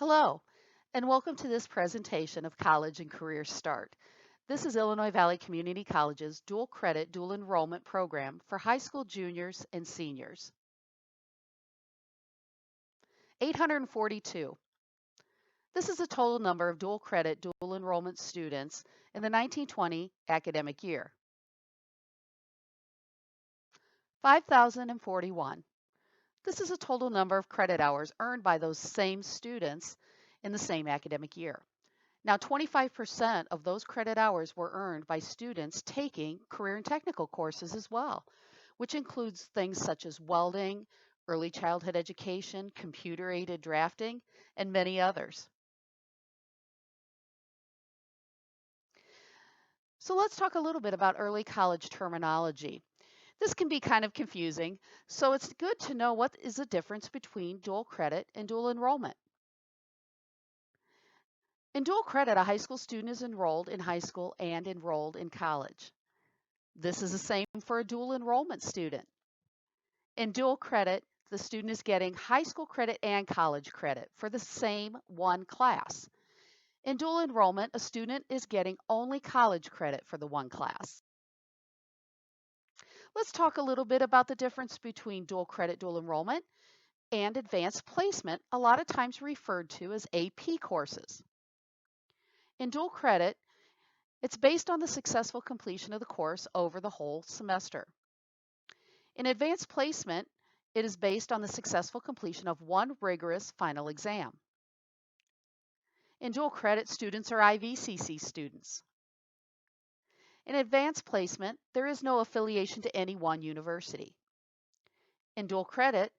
Hello, and welcome to this presentation of College and Career Start. This is Illinois Valley Community College's dual credit, dual enrollment program for high school juniors and seniors. 842. This is the total number of dual credit, dual enrollment students in the 1920 academic year. 5,041. This is a total number of credit hours earned by those same students in the same academic year. Now, 25% of those credit hours were earned by students taking career and technical courses as well, which includes things such as welding, early childhood education, computer-aided drafting, and many others. So let's talk a little bit about early college terminology. This can be kind of confusing, so it's good to know what is the difference between dual credit and dual enrollment. In dual credit, a high school student is enrolled in high school and enrolled in college. This is the same for a dual enrollment student. In dual credit, the student is getting high school credit and college credit for the same one class. In dual enrollment, a student is getting only college credit for the one class. Let's talk a little bit about the difference between dual credit, dual enrollment, and advanced placement, a lot of times referred to as AP courses. In dual credit, it's based on the successful completion of the course over the whole semester. In advanced placement, it is based on the successful completion of one rigorous final exam. In dual credit, students are IVCC students. In advanced placement, there is no affiliation to any one university. In dual credit,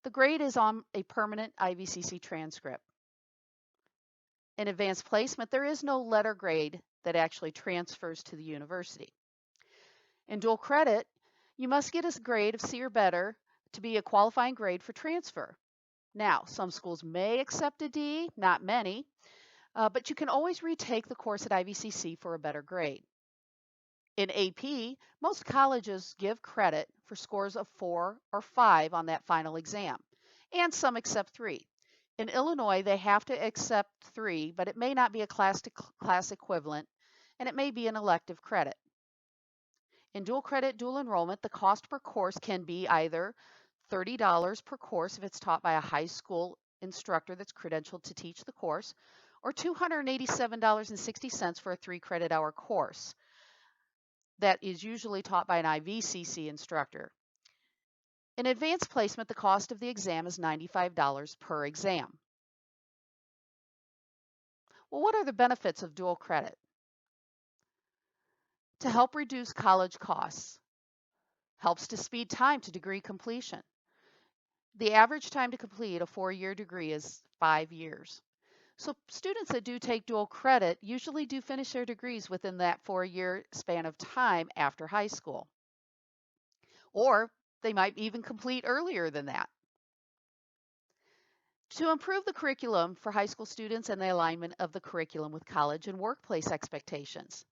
the grade is on a permanent IVCC transcript. In advanced placement, there is no letter grade that actually transfers to the university. In dual credit, you must get a grade of C or better to be a qualifying grade for transfer. Now, some schools may accept a D, not many, but you can always retake the course at IVCC for a better grade. In AP, most colleges give credit for scores of 4 or 5 on that final exam, and some accept 3. In Illinois, they have to accept 3, but it may not be a class equivalent, and it may be an elective credit. In dual credit, dual enrollment, the cost per course can be either $30 per course if it's taught by a high school instructor that's credentialed to teach the course, or $287.60 for a 3-credit hour course that is usually taught by an IVCC instructor. In advanced placement, the cost of the exam is $95 per exam. Well, what are the benefits of dual credit? To help reduce college costs, helps to speed time to degree completion. The average time to complete a 4-year degree is 5 years. So students that do take dual credit usually do finish their degrees within that 4-year span of time after high school. Or they might even complete earlier than that. To improve the curriculum for high school students and the alignment of the curriculum with college and workplace expectations.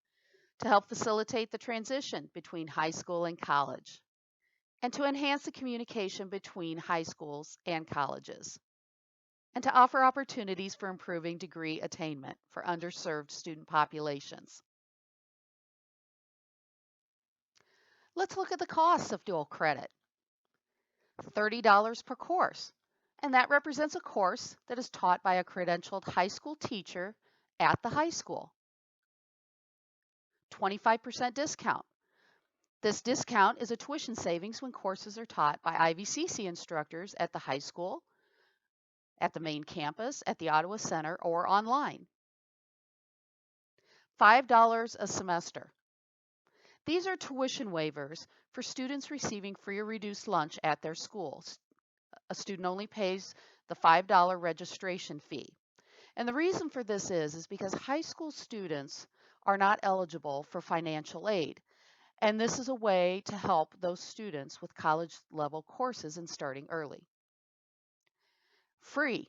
To help facilitate the transition between high school and college. And to enhance the communication between high schools and colleges. And to offer opportunities for improving degree attainment for underserved student populations. Let's look at the costs of dual credit. $30 per course, and that represents a course that is taught by a credentialed high school teacher at the high school. 25% discount. This discount is a tuition savings when courses are taught by IVCC instructors at the high school, at the main campus, at the Ottawa Center, or online. $5 a semester. These are tuition waivers for students receiving free or reduced lunch at their schools. A student only pays the $5 registration fee. And the reason for this is because high school students are not eligible for financial aid. And this is a way to help those students with college level courses and starting early. Free.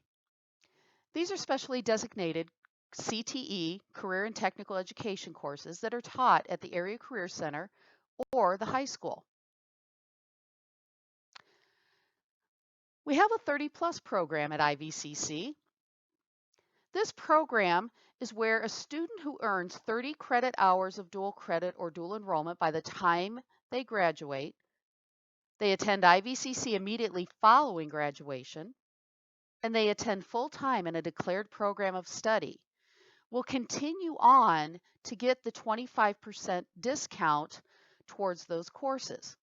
These are specially designated CTE, Career and Technical Education courses that are taught at the Area Career Center or the high school. We have a 30+ program at IVCC. This program is where a student who earns 30 credit hours of dual credit or dual enrollment by the time they graduate, they attend IVCC immediately following graduation, and they attend full-time in a declared program of study, will continue on to get the 25% discount towards those courses.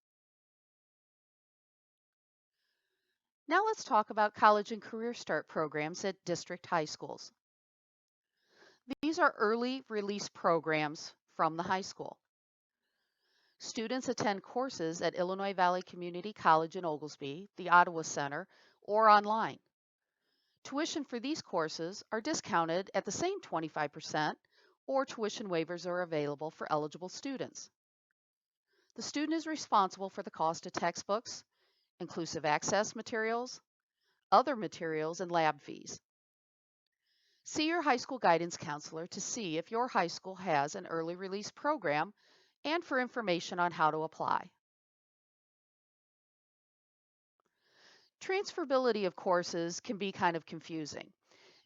Now let's talk about college and career start programs at district high schools. These are early release programs from the high school. Students attend courses at Illinois Valley Community College in Oglesby, the Ottawa Center, or online. Tuition for these courses are discounted at the same 25%, or tuition waivers are available for eligible students. The student is responsible for the cost of textbooks, inclusive access materials, other materials, and lab fees. See your high school guidance counselor to see if your high school has an early release program and for information on how to apply. Transferability of courses can be kind of confusing,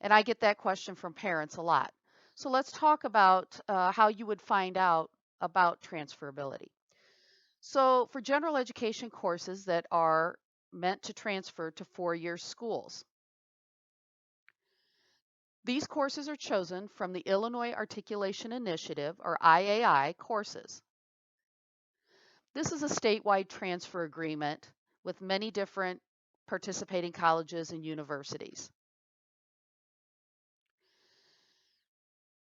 and I get that question from parents a lot. So let's talk about how you would find out about transferability. So for general education courses that are meant to transfer to four-year schools, these courses are chosen from the Illinois Articulation Initiative, or IAI, courses. This is a statewide transfer agreement with many different participating colleges and universities.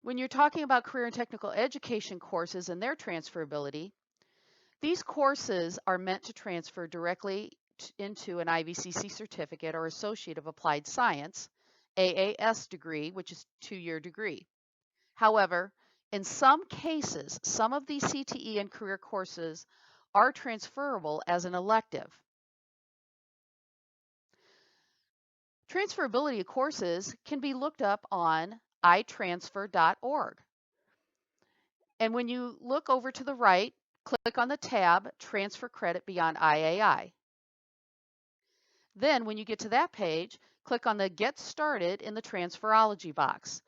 When you're talking about career and technical education courses and their transferability, these courses are meant to transfer directly into an IVCC certificate or Associate of Applied Science, AAS degree, which is a 2-year degree. However, in some cases, some of these CTE and career courses are transferable as an elective. Transferability of courses can be looked up on itransfer.org. And when you look over to the right, click on the tab Transfer Credit Beyond IAI. Then when you get to that page, click on the Get Started in the Transferology box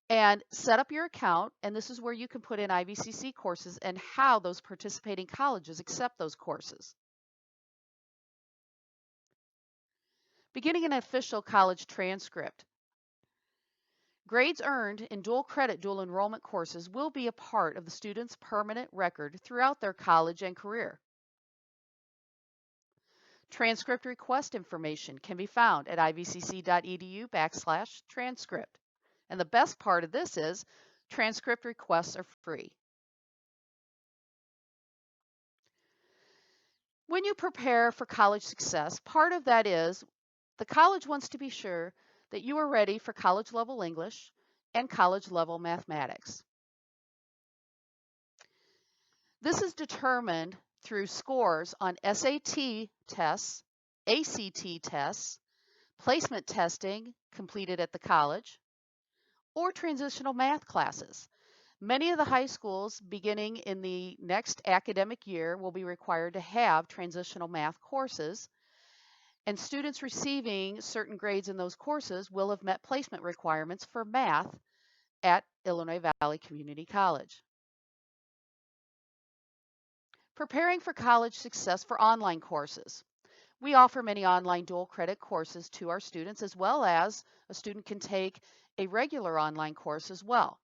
and set up your account, and this is where you can put in IVCC courses and how those participating colleges accept those courses. Beginning an official college transcript. Grades earned in dual credit, dual enrollment courses will be a part of the student's permanent record throughout their college and career. Transcript request information can be found at ivcc.edu/transcript. And the best part of this is transcript requests are free. When you prepare for college success, part of that is the college wants to be sure that you are ready for college level English and college level mathematics. This is determined through scores on SAT tests, ACT tests, placement testing completed at the college, or transitional math classes. Many of the high schools beginning in the next academic year will be required to have transitional math courses, and students receiving certain grades in those courses will have met placement requirements for math at Illinois Valley Community College. Preparing for college success for online courses. We offer many online dual credit courses to our students, as well as a student can take a regular online course as well.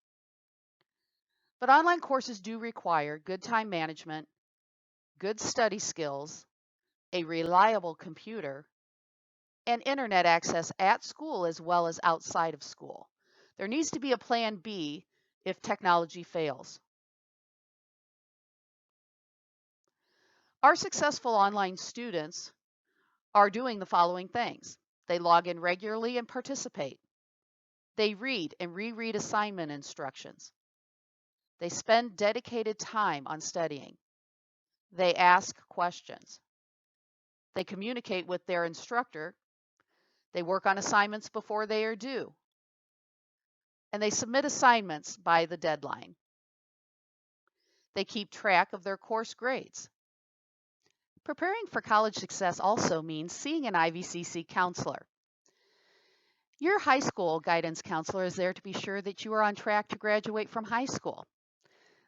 But online courses do require good time management, good study skills, a reliable computer, and internet access at school as well as outside of school. There needs to be a plan B if technology fails. Our successful online students are doing the following things. They log in regularly and participate. They read and reread assignment instructions. They spend dedicated time on studying. They ask questions. They communicate with their instructor. They work on assignments before they are due. And they submit assignments by the deadline. They keep track of their course grades. Preparing for college success also means seeing an IVCC counselor. Your high school guidance counselor is there to be sure that you are on track to graduate from high school.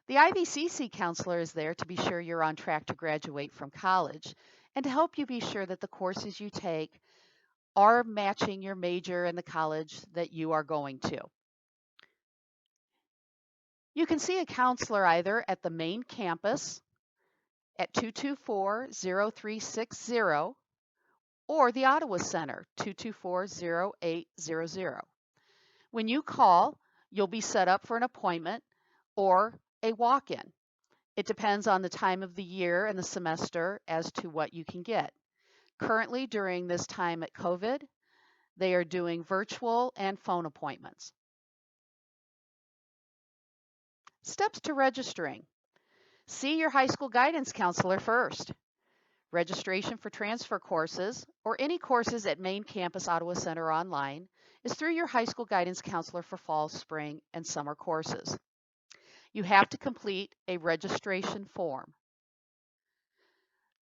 The IVCC counselor is there to be sure you're on track to graduate from college and to help you be sure that the courses you take are matching your major and the college that you are going to. You can see a counselor either at the main campus at 224-0360 or the Ottawa Center, 224-0800. When you call, you'll be set up for an appointment or a walk-in. It depends on the time of the year and the semester as to what you can get. Currently, during this time at COVID, they are doing virtual and phone appointments. Steps to registering. See your high school guidance counselor first. Registration for transfer courses or any courses at main campus Ottawa Center online is through your high school guidance counselor for fall, spring, and summer courses. You have to complete a registration form.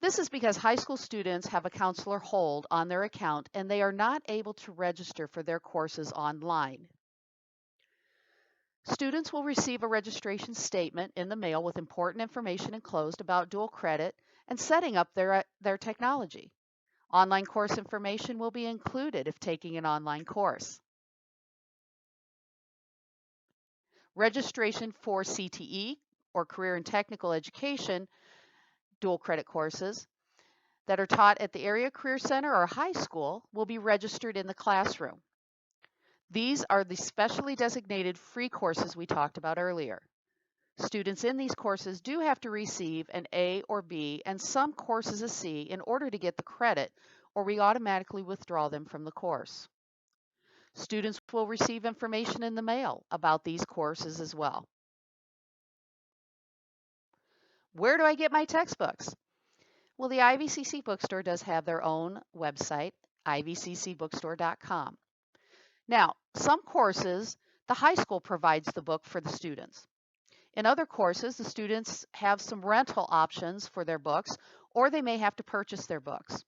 This is because high school students have a counselor hold on their account and they are not able to register for their courses online. Students will receive a registration statement in the mail with important information enclosed about dual credit and setting up their technology. Online course information will be included if taking an online course. Registration for CTE or Career and Technical Education dual credit courses that are taught at the area career center or high school will be registered in the classroom. These are the specially designated free courses we talked about earlier. Students in these courses do have to receive an A or B and some courses a C in order to get the credit, or we automatically withdraw them from the course. Students will receive information in the mail about these courses as well. Where do I get my textbooks? Well, the IVCC Bookstore does have their own website, ivccbookstore.com. Now, some courses, the high school provides the book for the students. In other courses, the students have some rental options for their books, or they may have to purchase their books.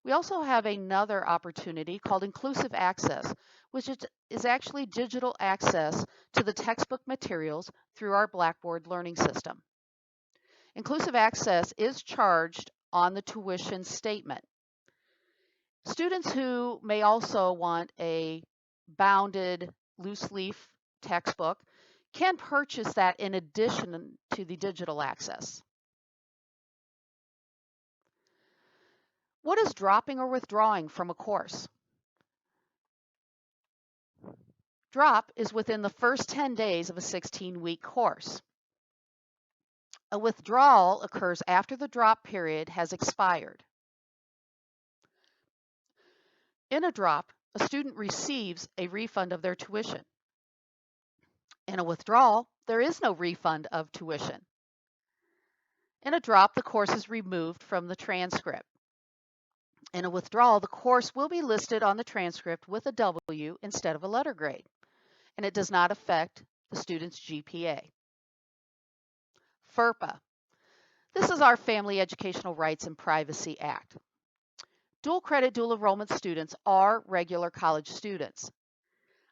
We also have another opportunity called Inclusive Access, which is actually digital access to the textbook materials through our Blackboard learning system. Inclusive Access is charged on the tuition statement. Students who may also want a bounded loose leaf textbook can purchase that in addition to the digital access. What is dropping or withdrawing from a course? Drop is within the first 10 days of a 16-week course. A withdrawal occurs after the drop period has expired. In a drop, a student receives a refund of their tuition. In a withdrawal, there is no refund of tuition. In a drop, the course is removed from the transcript. In a withdrawal, the course will be listed on the transcript with a W instead of a letter grade, and it does not affect the student's GPA. FERPA. This is our Family Educational Rights and Privacy Act. Dual credit, dual enrollment students are regular college students.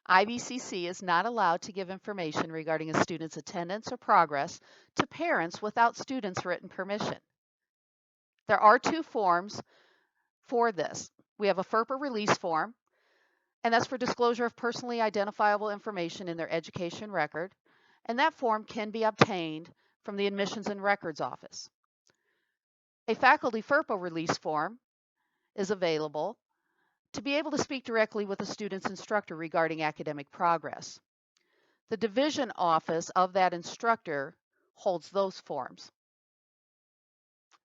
IVCC is not allowed to give information regarding a student's attendance or progress to parents without students' written permission. There are two forms for this. We have a FERPA release form, and that's for disclosure of personally identifiable information in their education record, and that form can be obtained from the Admissions and Records Office. A faculty FERPA release form is available to be able to speak directly with a student's instructor regarding academic progress. The division office of that instructor holds those forms.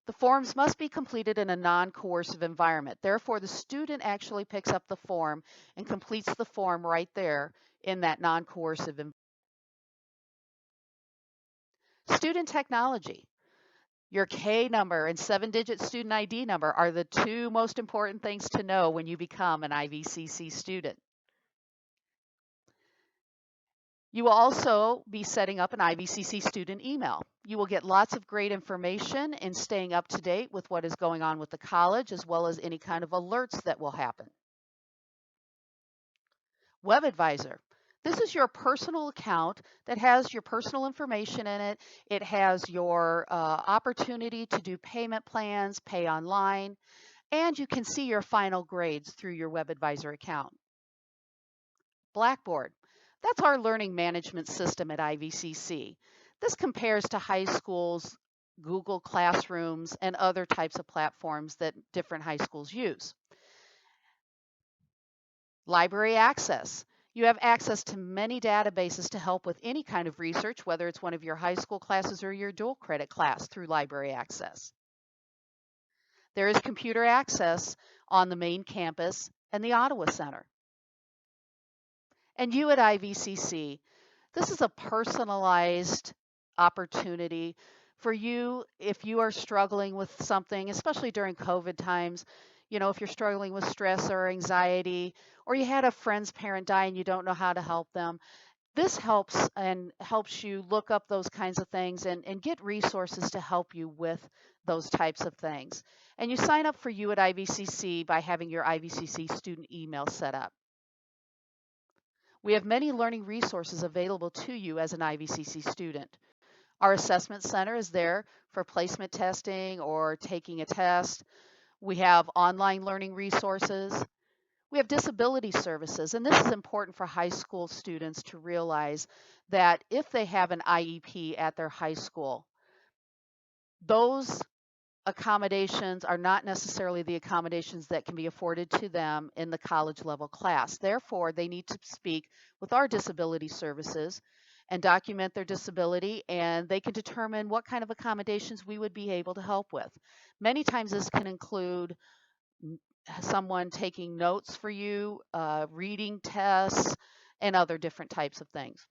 The forms must be completed in a non-coercive environment. Therefore, the student actually picks up the form and completes the form right there in that non-coercive environment. Student technology. Your K number and 7-digit student ID number are the two most important things to know when you become an IVCC student. You will also be setting up an IVCC student email. You will get lots of great information in staying up to date with what is going on with the college, as well as any kind of alerts that will happen. Web Advisor. This is your personal account that has your personal information in it. It has your opportunity to do payment plans, pay online, and you can see your final grades through your Web Advisor account. Blackboard. That's our learning management system at IVCC. This compares to high schools, Google Classrooms, and other types of platforms that different high schools use. Library access. You have access to many databases to help with any kind of research, whether it's one of your high school classes or your dual credit class through library access. There is computer access on the main campus and the Ottawa Center. And you at IVCC, this is a personalized opportunity for you if you are struggling with something, especially during COVID times. If you're struggling with stress or anxiety, or you had a friend's parent die and you don't know how to help them, this helps you look up those kinds of things and get resources to help you with those types of things. And you sign up for you at IVCC by having your IVCC student email set up. We have many learning resources available to you as an IVCC student. Our assessment center is there for placement testing or taking a test. We have online learning resources. We have disability services, and this is important for high school students to realize that if they have an IEP at their high school, those accommodations are not necessarily the accommodations that can be afforded to them in the college level class. Therefore, they need to speak with our disability services and document their disability, and they can determine what kind of accommodations we would be able to help with. Many times this can include someone taking notes for you, reading tests, and other different types of things.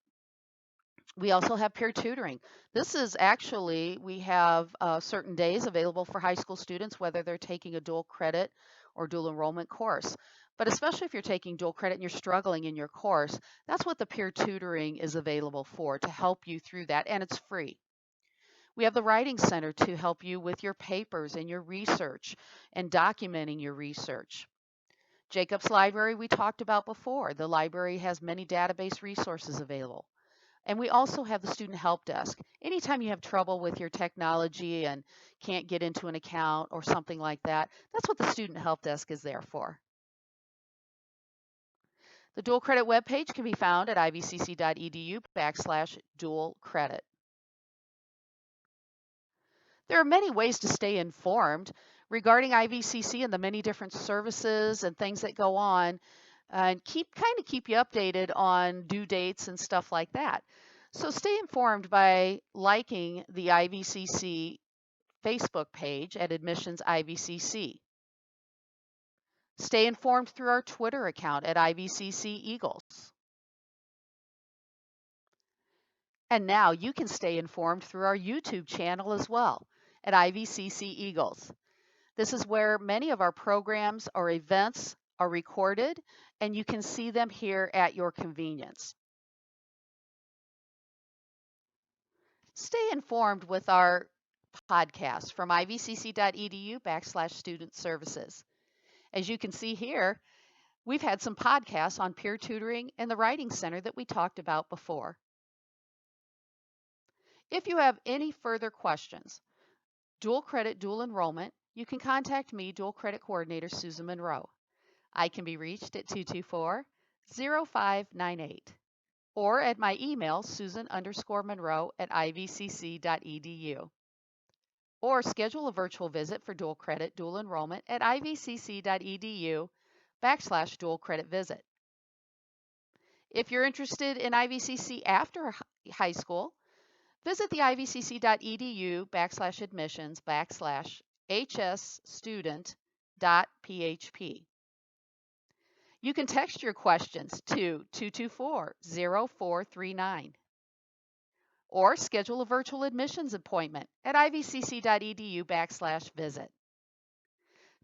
We also have peer tutoring. This is actually, we have certain days available for high school students, whether they're taking a dual credit or dual enrollment course. But especially if you're taking dual credit and you're struggling in your course, that's what the peer tutoring is available for, to help you through that, and it's free. We have the Writing Center to help you with your papers and your research and documenting your research. Jacob's Library we talked about before. The library has many database resources available. And we also have the Student Help Desk. Anytime you have trouble with your technology and can't get into an account or something like that, that's what the Student Help Desk is there for. The dual credit webpage can be found at ivcc.edu/dual credit. There are many ways to stay informed regarding IVCC and the many different services and things that go on, and keep you updated on due dates and stuff like that. So stay informed by liking the IVCC Facebook page at Admissions IVCC. Stay informed through our Twitter account at IVCC Eagles. And now you can stay informed through our YouTube channel as well at IVCC Eagles. This is where many of our programs or events are recorded, and you can see them here at your convenience. Stay informed with our podcast from ivcc.edu/student services. As you can see here, we've had some podcasts on peer tutoring and the Writing Center that we talked about before. If you have any further questions, dual credit, dual enrollment, you can contact me, Dual Credit Coordinator Susan Monroe. I can be reached at 224-0598 or at my email, susan_monroe@ivcc.edu. Or schedule a virtual visit for dual credit, dual enrollment at ivcc.edu/dual credit visit. If you're interested in IVCC after high school, visit the ivcc.edu/admissions/hsstudent.php. You can text your questions to 224-0439 or schedule a virtual admissions appointment at ivcc.edu/visit.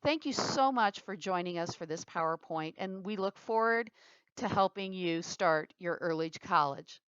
Thank you so much for joining us for this PowerPoint, and we look forward to helping you start your early college.